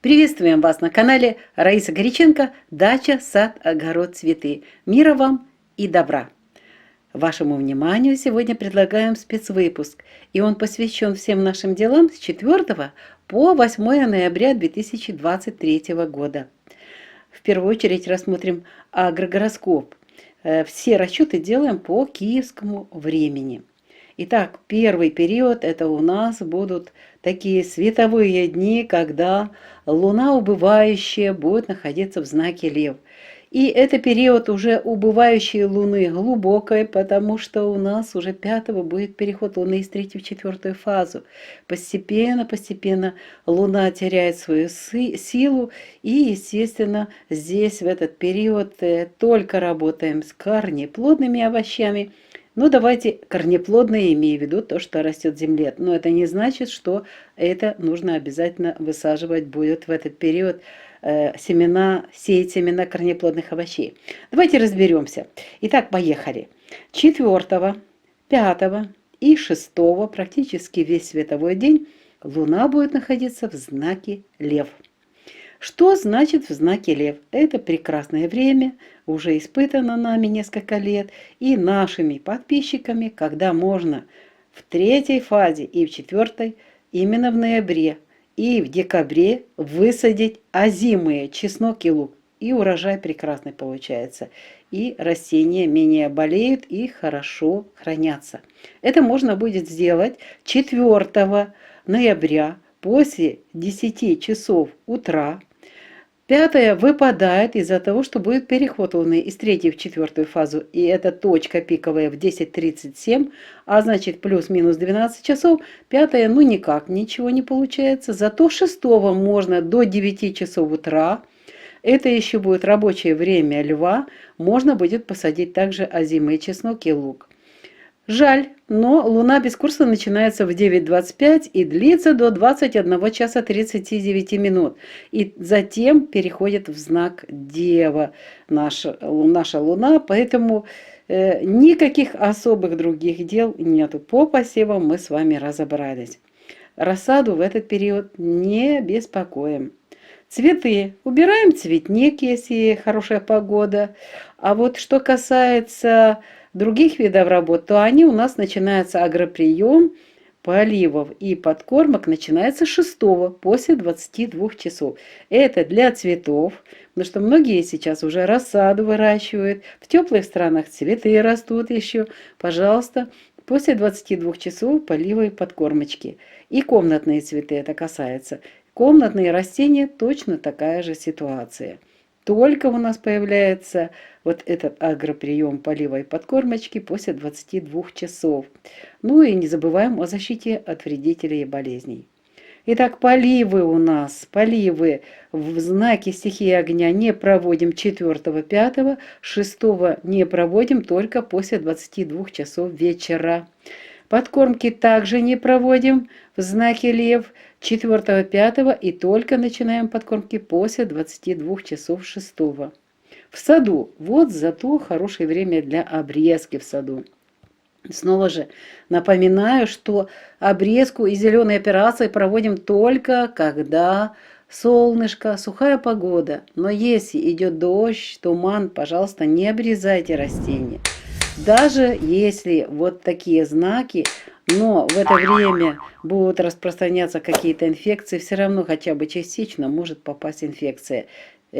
Приветствуем вас на канале Раиса Горяченко «Дача, сад, огород, цветы». Мира вам и добра! Вашему вниманию сегодня предлагаем спецвыпуск, и он посвящен всем нашим делам с 4 по 8 ноября 2023 года. В первую очередь рассмотрим агрогороскоп. Все расчеты делаем по киевскому времени. Итак, первый период – это у нас будут такие световые дни, когда Луна убывающая будет находиться в знаке Лев. И это период уже убывающей Луны глубокой, потому что у нас уже 5-го будет переход Луны из 3-й в 4-ю фазу. Постепенно Луна теряет свою силу, и, естественно, здесь в этот период только работаем с корнеплодными овощами. Ну, давайте корнеплодные, имею в виду то, что растет в земле. Но это не значит, что это нужно обязательно высаживать будет в этот период, сеять семена корнеплодных овощей. Давайте разберемся. Итак, поехали. 4, 5 и 6 практически весь световой день Луна будет находиться в знаке Лев. Что значит в знаке Лев? Это прекрасное время, уже испытано нами несколько лет и нашими подписчиками, когда можно в 3-й фазе и в 4-й, именно в ноябре и в декабре высадить озимые чеснок и лук. И урожай прекрасный получается. И растения менее болеют и хорошо хранятся. Это можно будет сделать 4 ноября после 10 часов утра. 5 выпадает из-за того, что будет переход Луны из 3-й в 4-ю фазу, и это точка пиковая в 10:37, а значит плюс-минус 12 часов. 5 ну никак, ничего не получается. Зато 6 можно до 9 часов утра. Это еще будет рабочее время Льва. Можно будет посадить также озимый чеснок и лук. Жаль, но Луна без курса начинается в 9:25 и длится до 21 часа 39 минут. И затем переходит в знак Дева наша Луна, поэтому никаких особых других дел нету. По посевам мы с вами разобрались. Рассаду в этот период не беспокоим. Цветы. Убираем цветник, если хорошая погода. А вот что касается других видов работ, то они у нас начинаются агроприем, поливов и подкормок начинается 6 после 22 часов. Это для цветов, потому что многие сейчас уже рассаду выращивают. В теплых странах цветы растут еще. Пожалуйста, после 22 часов полива и подкормочки. И комнатные цветы это касается. Комнатные растения точно такая же ситуация. Только у нас появляется вот этот агроприем полива и подкормочки после 22 часов. Ну и не забываем о защите от вредителей и болезней. Итак, поливы у нас, поливы в знаке стихии огня не проводим 4, 5, 6 не проводим только после 22 часов вечера. Подкормки также не проводим в знаке Лев 4, 5 и только начинаем подкормки после 22 часов 6. В саду, вот зато хорошее время для обрезки в саду. Снова же напоминаю, что обрезку и зеленые операции проводим только когда солнышко, сухая погода. Но если идет дождь, туман, пожалуйста, не обрезайте растения. Даже если вот такие знаки, но в это время будут распространяться какие-то инфекции, все равно хотя бы частично может попасть инфекция.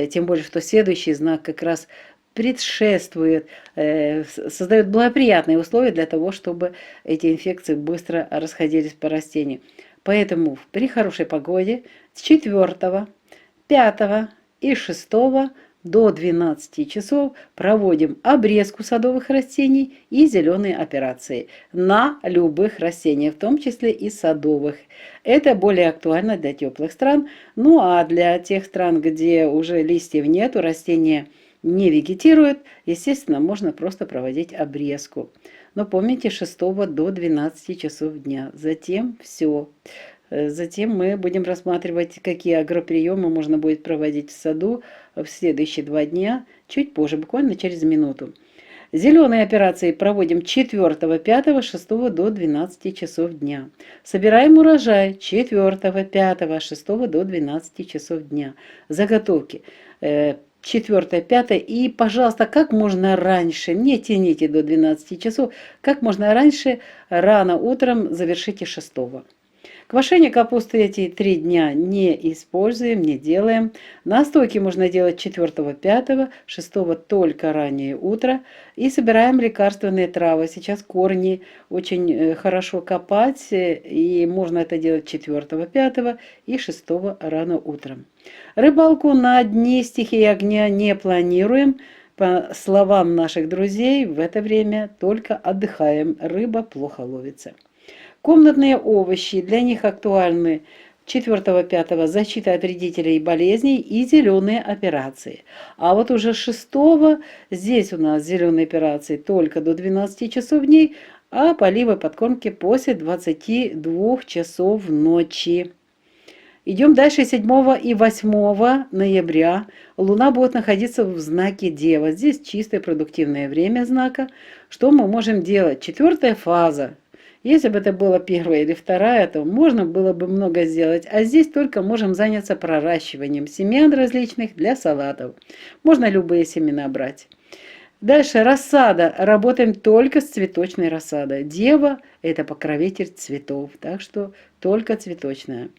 Тем более, что следующий знак как раз предшествует, создает благоприятные условия для того, чтобы эти инфекции быстро расходились по растению. Поэтому при хорошей погоде с 4, 5 и 6 до 12 часов проводим обрезку садовых растений и зеленые операции на любых растениях, в том числе и садовых. Это более актуально для теплых стран. Ну а для тех стран, где уже листьев нету, растения не вегетируют, естественно, можно просто проводить обрезку. Но помните, 6 до 12 часов дня. Затем все. Затем мы будем рассматривать, какие агроприемы можно будет проводить в саду в следующие 2 дня, чуть позже, буквально через минуту. Зеленые операции проводим 4, 5, 6 до 12 часов дня. Собираем урожай 4, 5, 6 до 12 часов дня. Заготовки 4, 5 и, пожалуйста, как можно раньше, не тяните до 12 часов, как можно раньше, рано утром завершите 6. Квашение капусты эти 3 дня не используем, не делаем. Настойки можно делать 4, 5, 6 только раннее утро. И собираем лекарственные травы. Сейчас корни очень хорошо копать, и можно это делать 4, 5 и 6 рано утром. Рыбалку на дне стихии огня не планируем. По словам наших друзей, в это время только отдыхаем. Рыба плохо ловится. Комнатные овощи, для них актуальны 4, 5 защита от вредителей и болезней и зеленые операции. А вот уже 6 здесь у нас зеленые операции только до 12 часов дней, а поливы подкормки после 22 часов ночи. Идем дальше. 7 и 8 ноября Луна будет находиться в знаке Дева. Здесь чистое продуктивное время знака. Что мы можем делать? 4 фаза. Если бы это была 1 или 2, то можно было бы много сделать. А здесь только можем заняться проращиванием семян различных для салатов. Можно любые семена брать. Дальше рассада. Работаем только с цветочной рассадой. Дева – это покровитель цветов, так что только цветочная.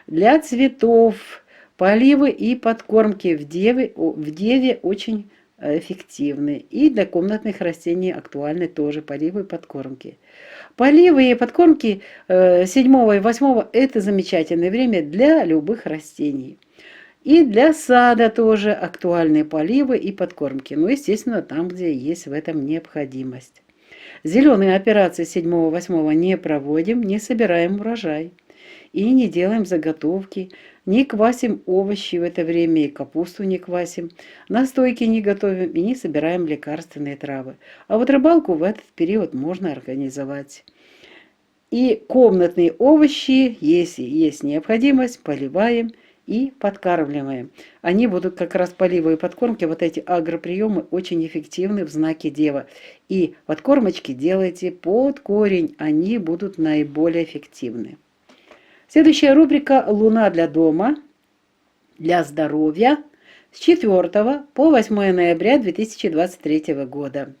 Для цветов поливы и подкормки в Деве очень эффективны. И для комнатных растений актуальны тоже поливы и подкормки. Поливы и подкормки 7 и 8 – это замечательное время для любых растений. И для сада тоже актуальны поливы и подкормки. Ну, естественно, там, где есть в этом необходимость. Зеленые операции 7 и 8 не проводим, не собираем урожай. И не делаем заготовки, не квасим овощи в это время, и капусту не квасим, настойки не готовим и не собираем лекарственные травы. А вот рыбалку в этот период можно организовать. И комнатные овощи, если есть необходимость, поливаем и подкармливаем. Они будут как раз поливы и подкормки, вот эти агроприемы очень эффективны в знаке Дева. И подкормочки делайте под корень, они будут наиболее эффективны. Следующая рубрика «Луна для дома», для здоровья с 4 по 8 ноября 2023 года.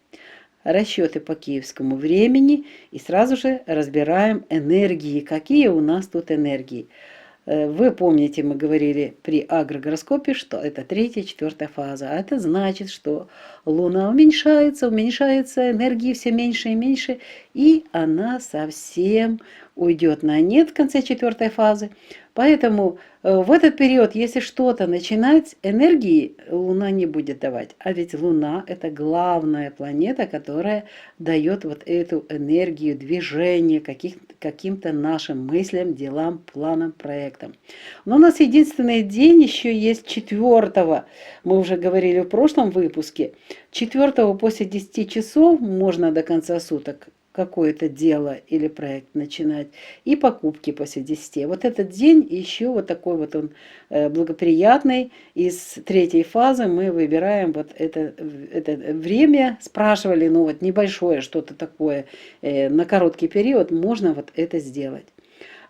Расчеты по киевскому времени и сразу же разбираем энергии, какие у нас тут энергии. Вы помните, мы говорили при агрогороскопе, что это 3-я, 4-я фаза. А это значит, что Луна уменьшается, энергии все меньше и меньше, и она совсем уйдет на нет в конце 4-й фазы. Поэтому в этот период, если что-то начинать, энергии Луна не будет давать. А ведь Луна – это главная планета, которая дает вот эту энергию движения каким-то нашим мыслям, делам, планам, проектам. Но у нас единственный день еще есть 4-го. Мы уже говорили в прошлом выпуске. 4-го после 10 часов можно до конца суток какое-то дело или проект начинать, и покупки после 10. Вот этот день еще вот такой вот он благоприятный. Из 3-й фазы мы выбираем вот это время. Спрашивали, ну вот небольшое что-то такое на короткий период, можно вот это сделать.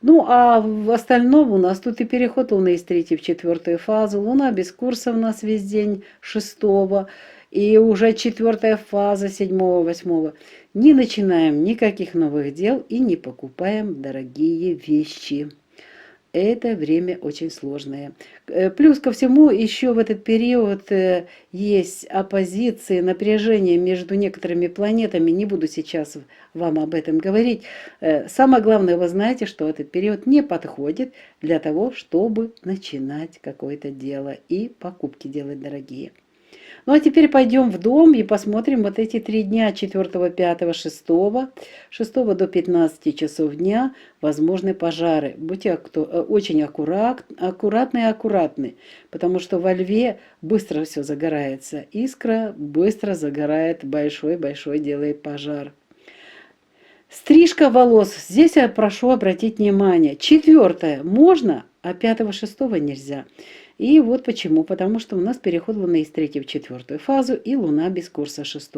Ну, а в остальном у нас тут и переход Луны из 3-й в 4-ю фазу. Луна без курса у нас весь день 6-го. И уже 4-я фаза 7-го, 8-го. Не начинаем никаких новых дел и не покупаем дорогие вещи. Это время очень сложное. Плюс ко всему, еще в этот период есть оппозиции, напряжение между некоторыми планетами. Не буду сейчас вам об этом говорить. Самое главное, вы знаете, что этот период не подходит для того, чтобы начинать какое-то дело и покупки делать дорогие. Ну а теперь пойдем в дом и посмотрим вот эти 3 дня, 4, 5, 6, 6 до 15 часов дня, возможны пожары. Будьте очень аккуратны и аккуратны, потому что во Льве быстро все загорается. Искра быстро загорает, большой-большой делает пожар. Стрижка волос. Здесь я прошу обратить внимание. 4 можно, а 5-6 нельзя. И вот почему. Потому что у нас переход Луны из 3 в 4 фазу, и Луна без курса 6.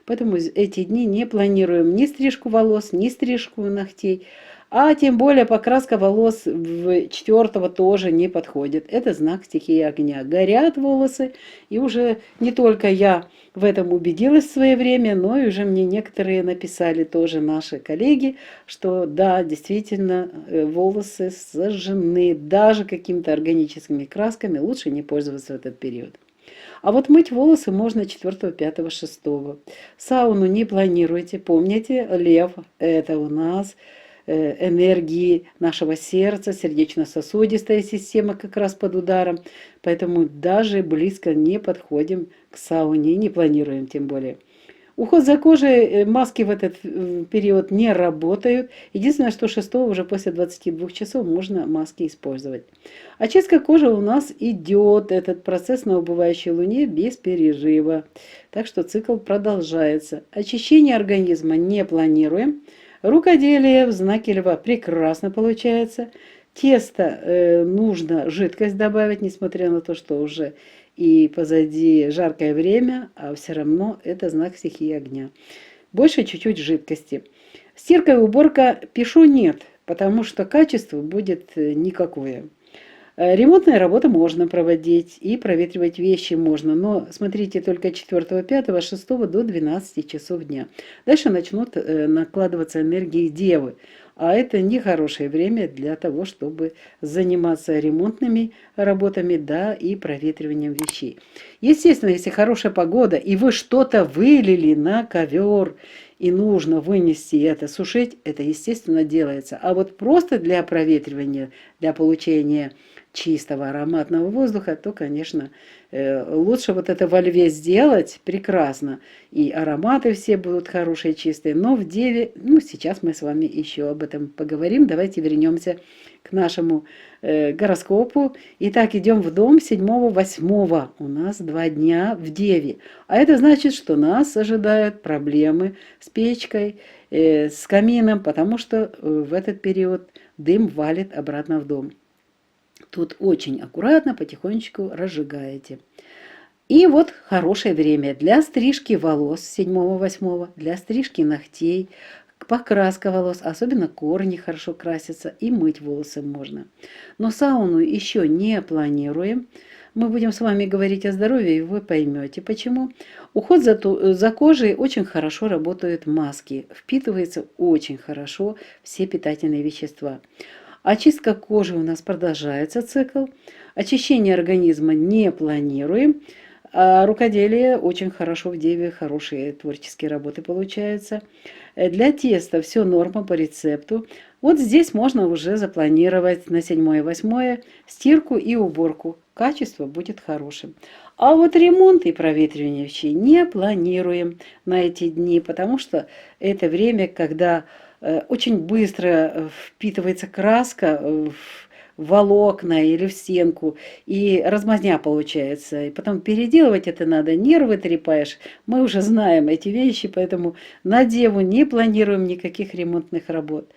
Поэтому эти дни не планируем ни стрижку волос, ни стрижку ногтей. А тем более покраска волос в 4 тоже не подходит. Это знак стихии огня. Горят волосы, и уже не только я в этом убедилась в свое время, но и уже мне некоторые написали тоже наши коллеги, что да, действительно, волосы сожжены даже какими-то органическими красками, лучше не пользоваться в этот период. А вот мыть волосы можно 4, 5, 6. Сауну не планируйте, помните, лев – это у нас энергии нашего сердца, сердечно-сосудистая система как раз под ударом, поэтому даже близко не подходим к сауне, не планируем тем более. Уход за кожей, маски в этот период не работают. Единственное, что 6 уже после 22 часов можно маски использовать. Очистка кожи у нас идет, этот процесс на убывающей луне без перерыва. Так что цикл продолжается. Очищение организма не планируем. Рукоделие в знаке льва прекрасно получается. Тесто нужно жидкость добавить, несмотря на то, что уже и позади жаркое время, а все равно это знак стихии огня. Больше чуть-чуть жидкости. Стирка и уборка пишу нет, потому что качество будет никакое. Ремонтные работы можно проводить и проветривать вещи можно, но смотрите только 4, 5, 6 до 12 часов дня. Дальше начнут накладываться энергии Девы, а это нехорошее время для того, чтобы заниматься ремонтными работами, да, и проветриванием вещей. Естественно, если хорошая погода и вы что-то вылили на ковер, и нужно вынести это, сушить, это, естественно, делается. А вот просто для проветривания, для получения чистого ароматного воздуха, то, конечно, лучше вот это во льве сделать прекрасно. И ароматы все будут хорошие, чистые. Но в Деве, сейчас мы с вами еще об этом поговорим. Давайте вернемся к нашему гороскопу. Итак, идем в дом 7-8. У нас 2 дня в Деве. А это значит, что нас ожидают проблемы с печкой, с камином, потому что в этот период дым валит обратно в дом. Тут очень аккуратно, потихонечку разжигаете. И вот хорошее время для стрижки волос 7-8, для стрижки ногтей, покраска волос, особенно корни хорошо красятся, и мыть волосы можно. Но сауну еще не планируем. Мы будем с вами говорить о здоровье, и вы поймете, почему. Уход за кожей очень хорошо работают маски, впитываются очень хорошо все питательные вещества. Очистка кожи у нас продолжается цикл. Очищение организма не планируем. А рукоделие очень хорошо в Деве, хорошие творческие работы получаются. Для теста все норма по рецепту. Вот здесь можно уже запланировать на 7-8 стирку и уборку. Качество будет хорошим. А вот ремонт и проветривание вещей не планируем на эти дни, потому что это время, когда очень быстро впитывается краска в волокна или в стенку, и размазня получается. И потом переделывать это надо, нервы трепаешь. Мы уже знаем эти вещи, поэтому на Деву не планируем никаких ремонтных работ.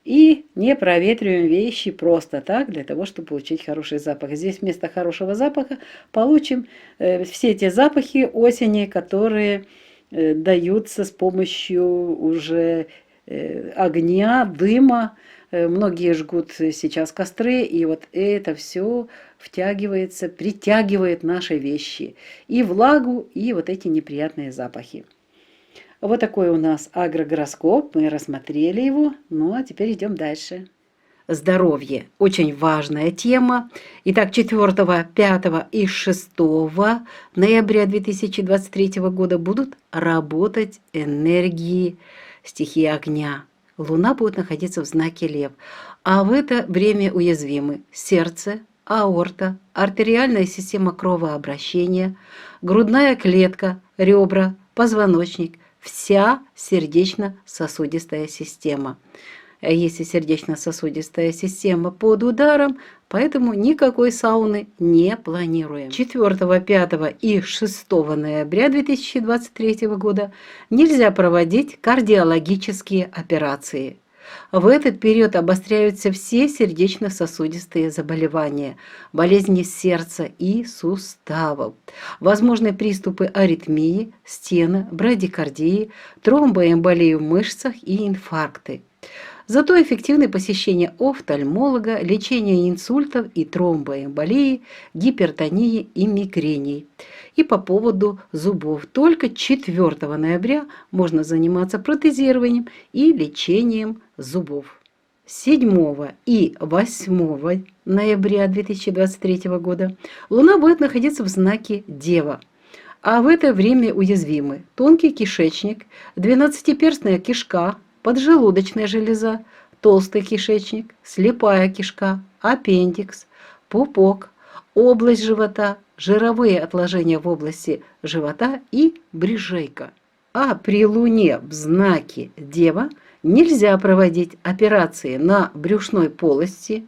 И не проветриваем вещи просто так, для того, чтобы получить хороший запах. Здесь вместо хорошего запаха получим все те запахи осени, которые даются с помощью уже огня, дыма. Многие жгут сейчас костры, и вот это все втягивается, притягивает наши вещи. И влагу, и вот эти неприятные запахи. Вот такой у нас агрогороскоп, мы рассмотрели его, ну а теперь идем дальше. Здоровье – очень важная тема. Итак, 4, 5 и 6 ноября 2023 года будут работать энергии стихии огня. Луна будет находиться в знаке Лев, а в это время уязвимы сердце, аорта, артериальная система кровообращения, грудная клетка, ребра, позвоночник, вся сердечно-сосудистая система. Если сердечно-сосудистая система под ударом, поэтому никакой сауны не планируем. 4, 5 и 6 ноября 2023 года нельзя проводить кардиологические операции. В этот период обостряются все сердечно-сосудистые заболевания, болезни сердца и суставов, возможны приступы аритмии, стена, брадикардии, тромбоэмболии в мышцах и инфаркты. Зато эффективны посещение офтальмолога, лечение инсультов и тромбоэмболии, гипертонии и мигрений. И по поводу зубов. Только 4 ноября можно заниматься протезированием и лечением зубов. 7 и 8 ноября 2023 года Луна будет находиться в знаке Дева, а в это время уязвимы тонкий кишечник, двенадцатиперстная кишка, поджелудочная железа, толстый кишечник, слепая кишка, аппендикс, пупок, область живота, жировые отложения в области живота и брюшейка. А при Луне в знаке Дева нельзя проводить операции на брюшной полости,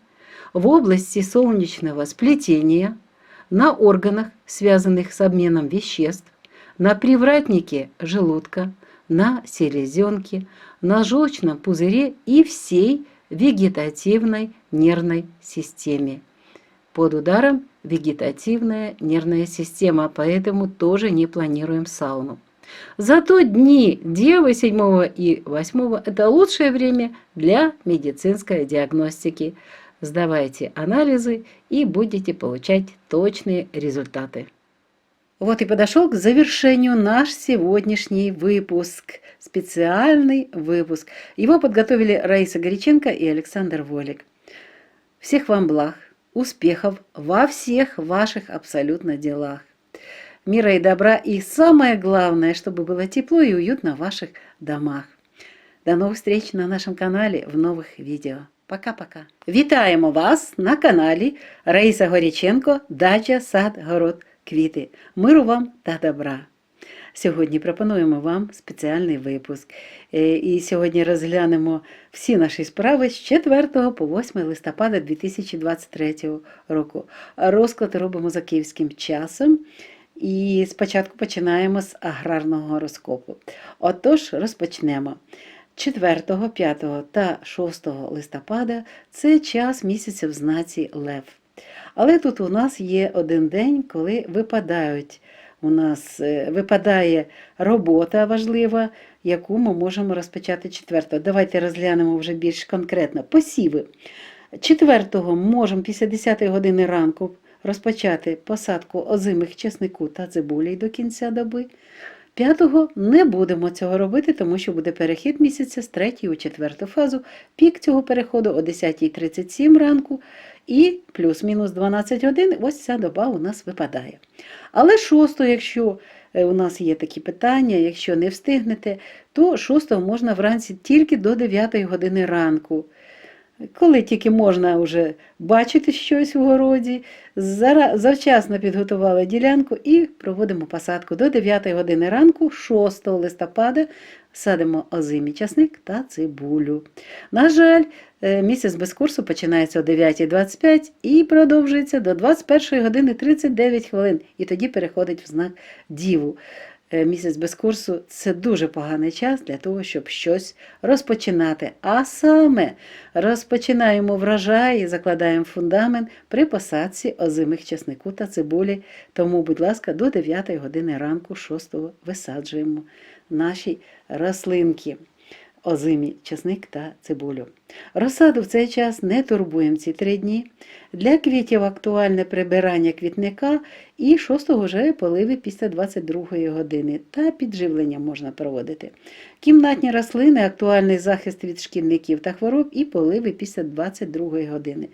в области солнечного сплетения, на органах, связанных с обменом веществ, на привратнике желудка, на селезенке, на желчном пузыре и всей вегетативной нервной системе. Под ударом вегетативная нервная система, поэтому тоже не планируем сауну. Зато дни Девы 7 и 8 – это лучшее время для медицинской диагностики. Сдавайте анализы и будете получать точные результаты. Вот и подошел к завершению наш сегодняшний выпуск, специальный выпуск. Его подготовили Раиса Горяченко и Александр Волик. Всех вам благ, успехов во всех ваших абсолютно делах. Мира и добра, и самое главное, чтобы было тепло и уютно в ваших домах. До новых встреч на нашем канале в новых відео. Пока-пока. Вітаємо вас на каналі Раїса Горяченко «Дача, сад, город, квіти». Миру вам та добра. Сьогодні пропонуємо вам спеціальний випуск. І сьогодні розглянемо всі наші справи з 4 по 8 листопада 2023 року. Розклад робимо за київським часом. І спочатку починаємо з аграрного гороскопу. Отож, розпочнемо. 4, 5 та 6 листопада – це час місяця в знаці Лев. Але тут у нас є один день, коли випадає робота важлива, яку ми можемо розпочати 4. Давайте розглянемо вже більш конкретно. Посіви. 4-го можемо після 10 години ранку розпочати посадку озимих чеснику та цибулі до кінця доби. 5-го не будемо цього робити, тому що буде перехід місяця з 3 у 4 фазу. Пік цього переходу о 10:37 ранку і плюс-мінус 12 годин, ось ця доба у нас випадає. Але 6-го, якщо у нас є такі питання, якщо не встигнете, то 6-го можна вранці тільки до 9 години ранку. Коли тільки можна вже бачити щось у городі, завчасно підготували ділянку і проводимо посадку. До 9 години ранку, 6 листопада, садимо озимий часник та цибулю. На жаль, місяць без курсу починається о 9:25 і продовжується до 21 години 39 хвилин. І тоді переходить в знак Діву. Місяць без курсу – це дуже поганий час для того, щоб щось розпочинати. А саме розпочинаємо врожай і закладаємо фундамент при посадці озимих чеснику та цибулі. Тому, будь ласка, до 9 години ранку 6-го висаджуємо наші рослинки. Озимий чесник та цибулю. Розсаду в цей час не турбуємо ці 3 дні. Для квітів актуальне прибирання квітника і 6-го вже поливи після 22 години та підживлення можна проводити. Кімнатні рослини – актуальний захист від шкідників та хвороб і поливи після 22 години.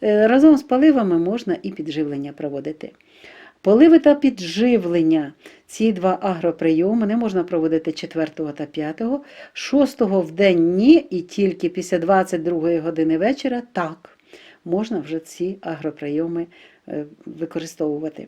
Разом з поливами можна і підживлення проводити. Поливи та підживлення – ці 2 агроприйоми не можна проводити 4 та 5, 6 в день ні, і тільки після 22 години вечора так, можна вже ці агроприйоми використовувати.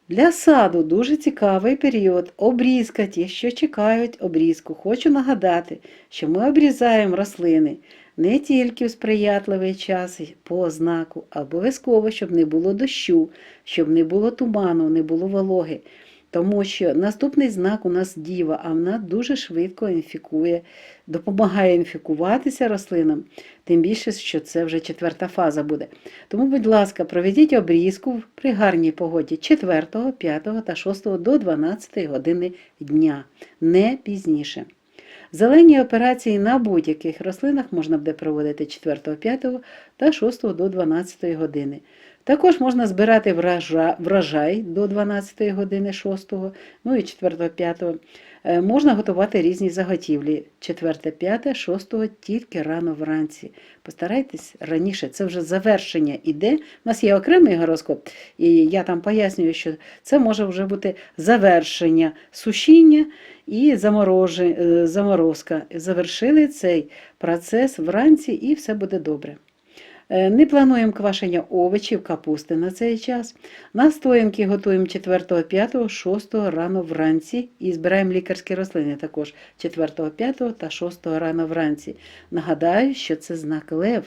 Для саду дуже цікавий період обрізка, ті, що чекають обрізку. Хочу нагадати, що ми обрізаємо рослини не тільки в сприятливий час по знаку, а обов'язково, щоб не було дощу, щоб не було туману, не було вологи. Тому що наступний знак у нас діва, а вона дуже швидко інфікує, допомагає інфікуватися рослинам, тим більше, що це вже 4-та фаза буде. Тому, будь ласка, проведіть обрізку при гарній погоді 4, 5 та 6 до 12 години дня, не пізніше. Зелені операції на будь-яких рослинах можна буде проводити 4, 5 та 6 до 12 години. Також можна збирати врожай до 12 години 6, ну і 4, 5. Можна готувати різні заготівлі 4, 5, 6 тільки рано вранці. Постарайтесь раніше, це вже завершення іде. У нас є окремий гороскоп, і я там пояснюю, що це може вже бути завершення сушіння і заморозка. Завершили цей процес вранці і все буде добре. Не плануємо квашення овочів, капусти на цей час. Настоянки готуємо 4, 5, 6 рано вранці і збираємо лікарські рослини також 4, 5 та 6 рано вранці. Нагадаю, що це знак Лев.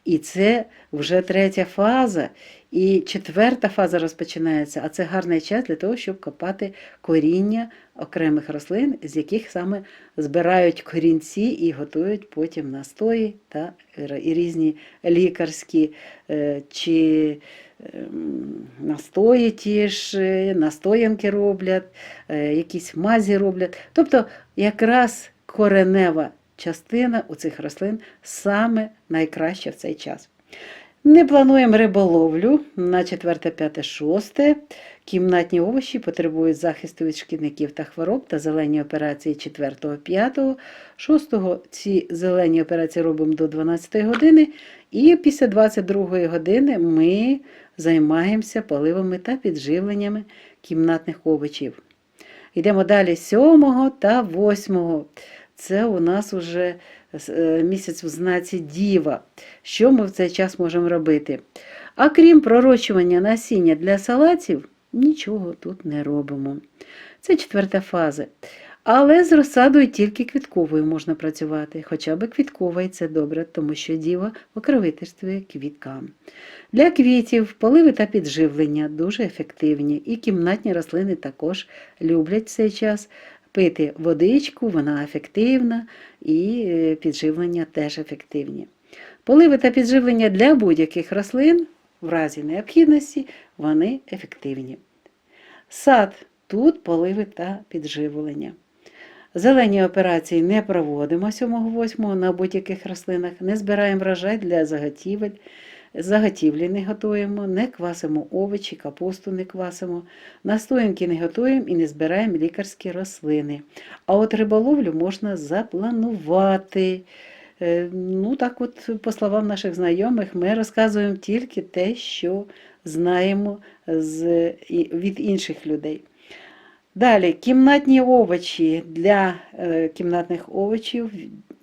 І це вже 3-я фаза, і 4-та фаза розпочинається, а це гарний час для того, щоб копати коріння окремих рослин, з яких саме збирають корінці і готують потім настої та і різні лікарські чи настої ті ж, настоянки роблять, якісь мазі роблять. Тобто якраз коренева частина у цих рослин саме найкраща в цей час. Не плануємо риболовлю на 4, 5, 6. Кімнатні овочі потребують захисту від шкідників та хвороб та зелені операції 4, 5. 6 ці зелені операції робимо до 12 години. І після 22 години ми займаємося поливами та підживленнями кімнатних овочів. Йдемо далі 7 та 8. Це у нас вже місяць в знаці Діва. Що ми в цей час можемо робити? А крім пророщування насіння для салатів, нічого тут не робимо. Це 4-та фаза. Але з розсадою тільки квітковою можна працювати. Хоча б квіткова і це добре, тому що Діва покровительствує квіткам. Для квітів поливи та підживлення дуже ефективні. І кімнатні рослини також люблять цей час пити водичку, вона ефективна, і підживлення теж ефективні. Поливи та підживлення для будь-яких рослин, в разі необхідності, вони ефективні. Сад, тут поливи та підживлення. Зелені операції не проводимо 7-8 на будь-яких рослинах, не збираємо врожай для заготівлі не готуємо, не квасимо овочі, капусту не квасимо, настоянки не готуємо і не збираємо лікарські рослини. А от риболовлю можна запланувати. Ну так от, по словам наших знайомих, ми розказуємо тільки те, що знаємо від інших людей. Далі, кімнатні овочі. Для кімнатних овочів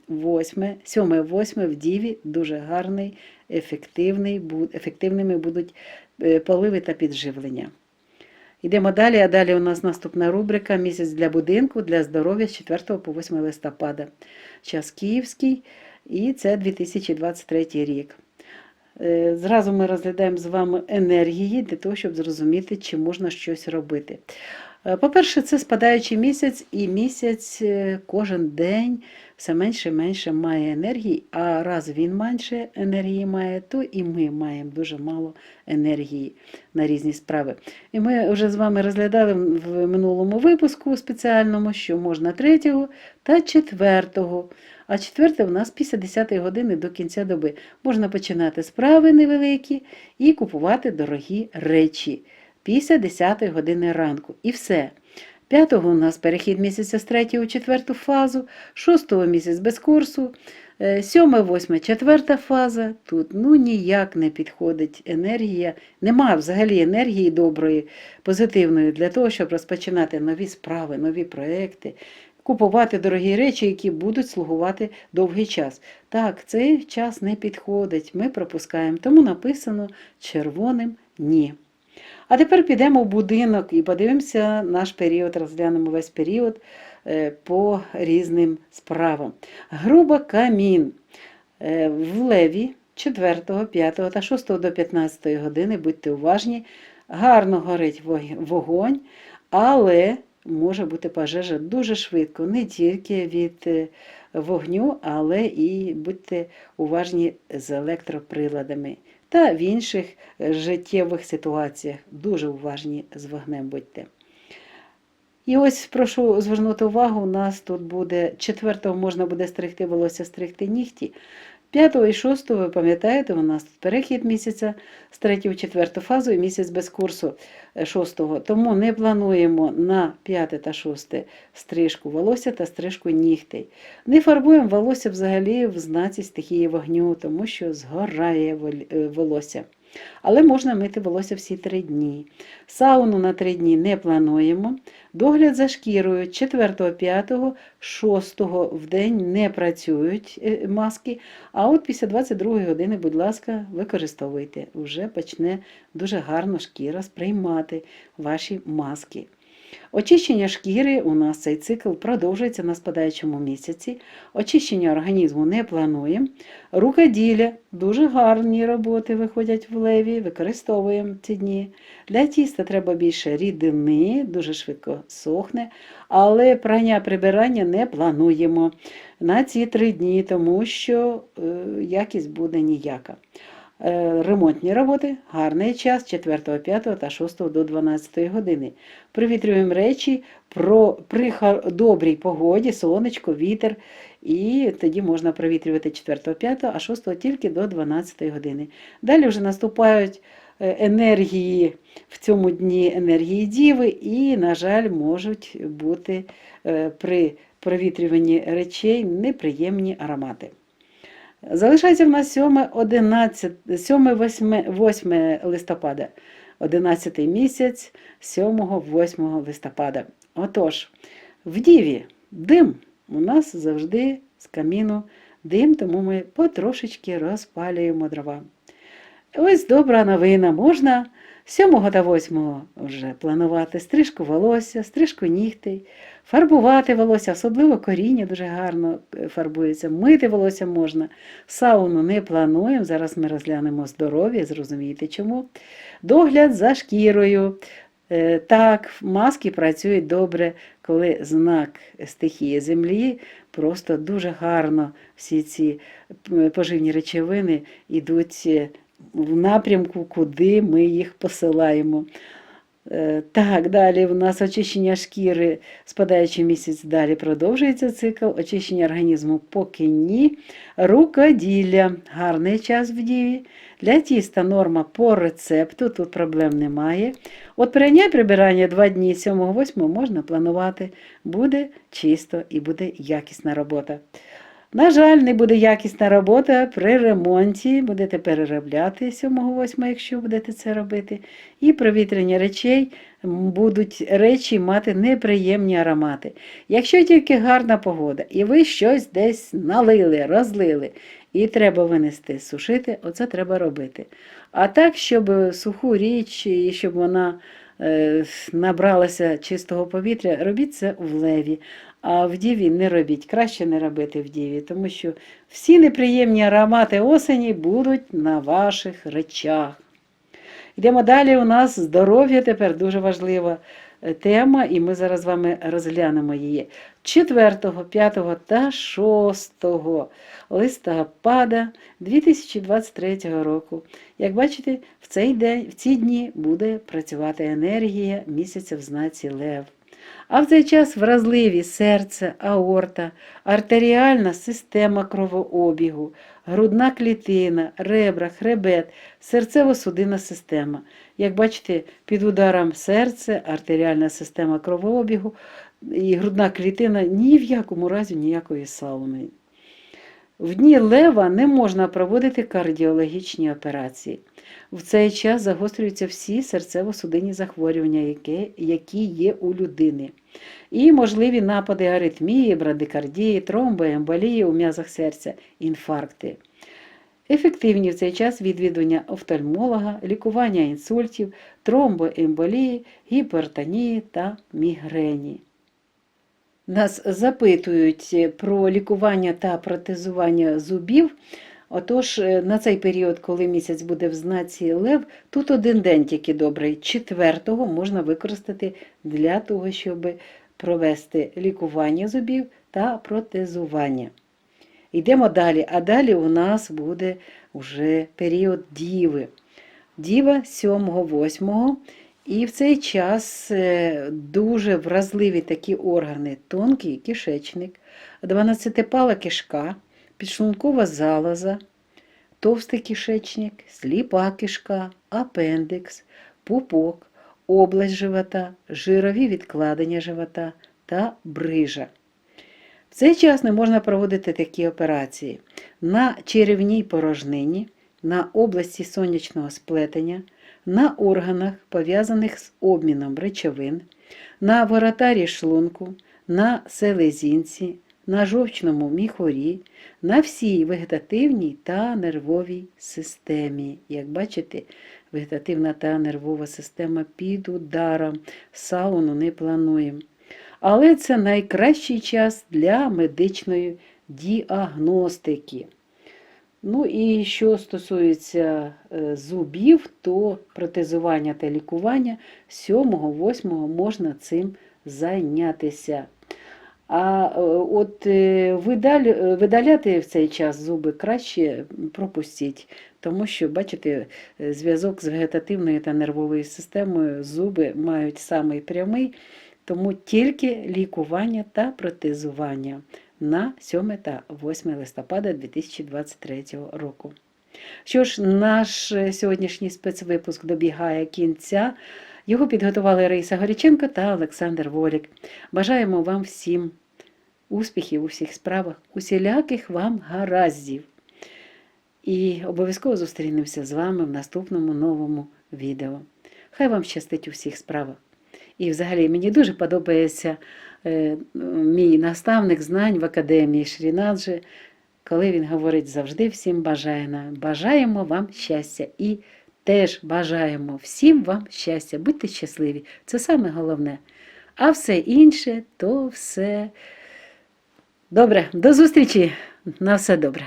7-8 в Діві дуже гарний, ефективними будуть поливи та підживлення. Йдемо далі, а далі у нас наступна рубрика «Місяць для будинку, для здоров'я» з 4 по 8 листопада. Час київський, і це 2023 рік. Зразу ми розглядаємо з вами енергії для того, щоб зрозуміти, чи можна щось робити. По-перше, це спадаючий місяць, і місяць кожен день все менше і менше має енергії, а раз він менше енергії має, то і ми маємо дуже мало енергії на різні справи. І ми вже з вами розглядали в минулому випуску спеціальному, що можна 3 та 4. А 4 у нас після 10 години до кінця доби. Можна починати справи невеликі і купувати дорогі речі після 10 години ранку. І все. 5 у нас перехід місяця з 3 у 4 фазу, 6 місяць без курсу, 7-8 4 фаза. Тут ніяк не підходить енергія. Нема взагалі енергії доброї, позитивної для того, щоб розпочинати нові справи, нові проекти, купувати дорогі речі, які будуть слугувати довгий час. Так, цей час не підходить, ми пропускаємо, тому написано червоним «ні». А тепер підемо в будинок і подивимося наш період, розглянемо весь період по різним справам. Груба камін. В Леві 4, 5 та 6 до 15 години, будьте уважні, гарно горить вогонь, Але може бути пожежа дуже швидко, не тільки від вогню, але і будьте уважні з електроприладами. Та в інших життєвих ситуаціях дуже уважні з вогнем будьте. І ось прошу звернути увагу, у нас тут буде 4-го можна буде стригти волосся, стригти нігті. 5-го і 6-го, ви пам'ятаєте, у нас тут перехід місяця з 3-ї в 4-ту фазу і місяць без курсу 6-го. Тому не плануємо на 5 та 6 стрижку волосся та стрижку нігтей. Не фарбуємо волосся взагалі в знаці стихії вогню, тому що згорає волосся. Але можна мити волосся всі 3 дні. Сауну на 3 дні не плануємо. Догляд за шкірою 4, 5, 6 в день не працюють маски, а от після 22 години, будь ласка, використовуйте. Вже почне дуже гарно шкіра сприймати ваші маски. Очищення шкіри у нас цей цикл продовжується на спадаючому місяці. Очищення організму не плануємо. Рукоділля, дуже гарні роботи виходять в леві, використовуємо ці дні. Для тіста треба більше рідини, дуже швидко сохне, але прання прибирання не плануємо на ці 3 дні, тому що якість буде ніяка. Ремонтні роботи, гарний час 4, 5 та 6 до 12 години. Провітрюємо речі при добрій погоді, сонечко, вітер, і тоді можна провітрювати 4, 5, а 6 тільки до 12 години. Далі вже наступають енергії, в цьому дні енергії Діви і, на жаль, можуть бути при провітрюванні речей неприємні аромати. Залишається в нас 7-8 листопада, 11 місяць, 7-8 листопада. Отож, в Діві дим. У нас завжди з каміну дим, тому ми потрошечки розпалюємо дрова. Ось добра новина. Можна 7 та 8 вже планувати стрижку волосся, стрижку нігтей, фарбувати волосся, особливо коріння дуже гарно фарбується, мити волосся можна. Сауну не плануємо, зараз ми розглянемо здоров'я, зрозумієте чому. Догляд за шкірою. Так, маски працюють добре, коли знак стихії землі, просто дуже гарно всі ці поживні речовини йдуть в напрямку, куди ми їх посилаємо. Так, далі у нас очищення шкіри, спадаючий місяць, далі продовжується цикл, очищення організму поки ні. Рукоділля, гарний час в Діві. Для тіста норма по рецепту, тут проблем немає. От прання прибирання 2 дні 7-8 можна планувати, буде чисто і буде якісна робота. На жаль, не буде якісна робота при ремонті, будете переробляти 7-8, якщо будете це робити. І провітрення речей, будуть речі мати неприємні аромати. Якщо тільки гарна погода, і ви щось десь налили, розлили, і треба винести, сушити, оце треба робити. А так, щоб суху річ, і щоб вона набралася чистого повітря, робіть це в леві. А в Діві не робіть, краще не робити в Діві, тому що всі неприємні аромати осені будуть на ваших речах. Йдемо далі, у нас здоров'я тепер дуже важлива тема, і ми зараз з вами розглянемо її. 4, 5 та 6 листопада 2023 року. Як бачите, в ці дні буде працювати енергія місяця в знаці Лев. А в цей час вразливі серце, аорта, артеріальна система кровообігу, грудна клітина, ребра, хребет, серцево-судинна система. Як бачите, під ударом серце, артеріальна система кровообігу і грудна клітина ні в якому разі ніякої сауни. В дні Лева не можна проводити кардіологічні операції. В цей час загострюються всі серцево-судинні захворювання, які є у людини. І можливі напади аритмії, брадикардії, тромбоемболії у м'язах серця, інфаркти. Ефективні в цей час відвідування офтальмолога, лікування інсультів, тромбоемболії, гіпертонії та мігрені. Нас запитують про лікування та протезування зубів. Отож, на цей період, коли місяць буде в знаці Лев, тут один день тільки добрий. 4-го можна використати для того, щоб провести лікування зубів та протезування. Йдемо далі, а далі у нас буде вже період Діви. Діва 7-8, і в цей час дуже вразливі такі органи: тонкий кишечник, 12-пала кишка, підшлункова залоза, товстий кишечник, сліпа кишка, апендикс, пупок, область живота, жирові відкладення живота та брижа. В цей час не можна проводити такі операції на черевній порожнині, на області сонячного сплетення, на органах, пов'язаних з обміном речовин, на воротарі шлунку, на селезінці, на жовчному міхурі, на всій вегетативній та нервовій системі. Як бачите, вегетативна та нервова система під ударом, сауну не плануємо. Але це найкращий час для медичної діагностики. Ну і що стосується зубів, то протезування та лікування 7-8 можна цим зайнятися. А от видаляти в цей час зуби краще пропустіть, тому що, бачите, зв'язок з вегетативною та нервовою системою зуби мають самий прямий, тому тільки лікування та протезування на 7 та 8 листопада 2023 року. Що ж, наш сьогоднішній спецвипуск добігає кінця. Його підготували Раїса Горіченко та Олександр Волік. Бажаємо вам всім успіхів у всіх справах, усіляких вам гараздів. І обов'язково зустрінемося з вами в наступному новому відео. Хай вам щастить у всіх справах. І взагалі мені дуже подобається мій наставник знань в академії Шрінаджі, коли він говорить: завжди всім бажаємо вам щастя. І теж бажаємо всім вам щастя. Будьте щасливі. Це саме головне. А все інше, то все добре. До зустрічі. На все добре.